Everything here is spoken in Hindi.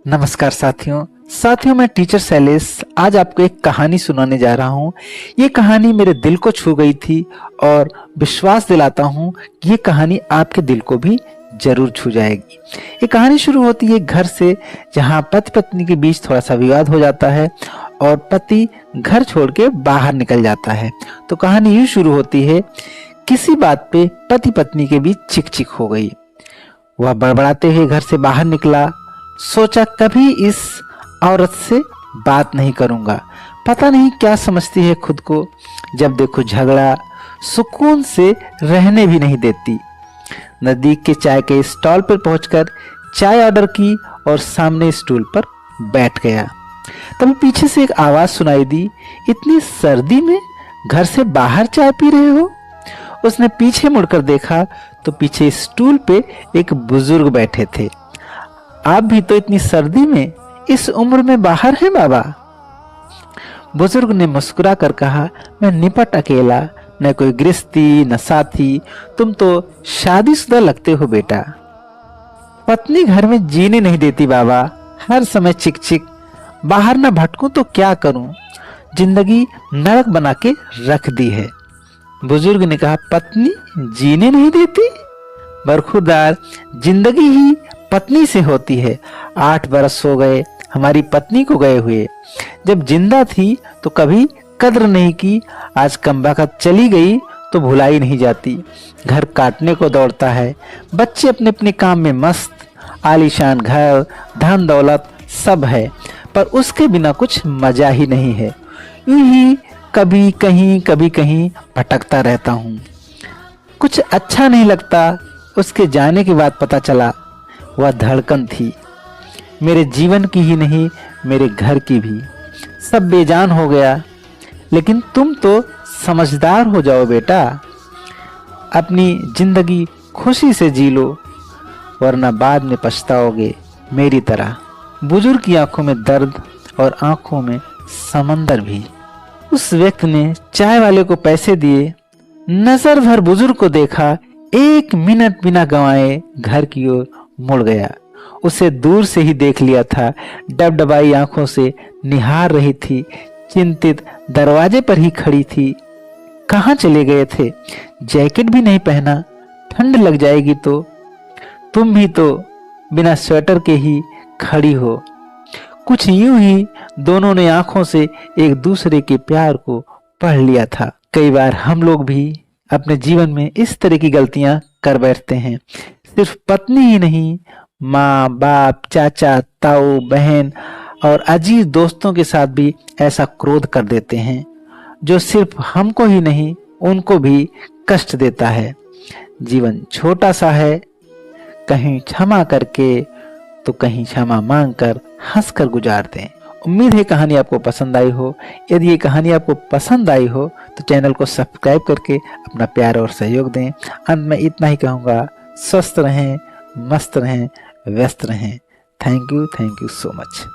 नमस्कार साथियों मैं टीचर शैलेश आज आपको एक कहानी सुनाने जा रहा हूँ। ये कहानी मेरे दिल को छू गई थी और विश्वास दिलाता हूँ कि ये कहानी आपके दिल को भी जरूर छू जाएगी। ये कहानी शुरू होती है घर से, जहाँ पति पत्नी के बीच थोड़ा सा विवाद हो जाता है और पति घर छोड़ के बाहर निकल जाता है। तो कहानी यूँ शुरू होती है, किसी बात पे पति पत्नी के बीच चिक चिक हो गई। वह बड़बड़ाते हुए घर से बाहर निकला। सोचा कभी इस औरत से बात नहीं करूंगा, पता नहीं क्या समझती है खुद को। जब देखो झगड़ा, सुकून से रहने भी नहीं देती। नजदीक के चाय के स्टॉल पर पहुंचकर चाय ऑर्डर की और सामने स्टूल पर बैठ गया। तभी पीछे से एक आवाज सुनाई दी, इतनी सर्दी में घर से बाहर चाय पी रहे हो? उसने पीछे मुड़कर देखा तो पीछे स्टूल पे एक बुजुर्ग बैठे थे। आप भी तो इतनी सर्दी में इस उम्र में बाहर हैं बाबा? बुजुर्ग ने मुस्कुरा कर कहा, मैं निपट अकेला, न कोई गृहस्थी न साथी, तुम तो शादीशुदा लगते हो बेटा। पत्नी घर में जीने नहीं देती बाबा, हर समय चिक चिक, बाहर न भटकूं तो क्या करूं, जिंदगी नरक बना के रख दी है। बुजुर्ग ने कहा, पत्नी जीने नहीं देती? बरखुरदार, जिंदगी ही पत्नी से होती है। 8 बरस हो गए हमारी पत्नी को गए हुए। जब जिंदा थी तो कभी कद्र नहीं की, आज कमबख्त चली गई तो भुलाई नहीं जाती। घर काटने को दौड़ता है, बच्चे अपने अपने काम में मस्त, आलीशान घर, धन दौलत सब है, पर उसके बिना कुछ मजा ही नहीं है। यूं ही कभी कहीं भटकता रहता हूँ। कुछ अच्छा नहीं लगता। उसके जाने के बाद पता चला वह धड़कन थी, मेरे जीवन की ही नहीं मेरे घर की भी। सब बेजान हो गया। लेकिन तुम तो समझदार हो जाओ बेटा, अपनी जिंदगी खुशी से जी लो, वरना बाद में पछताओगे मेरी तरह। बुजुर्ग की आंखों में दर्द और आंखों में समंदर भी। उस व्यक्ति ने चाय वाले को पैसे दिए, नजर भर बुजुर्ग को देखा, 1 मिनट बिना गंवाए घर की ओर मुड़ गया। उसे दूर से ही देख लिया था, डबडबाई आंखों से निहार रही थी, चिंतित दरवाजे पर ही खड़ी थी। कहाँ चले गए थे? जैकेट भी नहीं पहना, ठंड लग जाएगी तो। तुम भी तो बिना स्वेटर के ही खड़ी हो। कुछ यूं ही दोनों ने आंखों से एक दूसरे के प्यार को पढ़ लिया था। कई बार हम लोग भी अपने जीवन में इस तरह की गलतियां कर बैठते हैं। सिर्फ पत्नी ही नहीं, माँ बाप, चाचा ताऊ बहन और अजीज दोस्तों के साथ भी ऐसा क्रोध कर देते हैं, जो सिर्फ हमको ही नहीं उनको भी कष्ट देता है। जीवन छोटा सा है, कहीं क्षमा करके तो कहीं क्षमा मांगकर हंसकर गुजार दें। उम्मीद है कहानी आपको पसंद आई हो। यदि ये कहानी आपको पसंद आई हो तो चैनल को सब्सक्राइब करके अपना प्यार और सहयोग दें। अंत में इतना ही कहूँगा, स्वस्थ रहें, मस्त रहें, व्यस्त रहें। Thank you so much.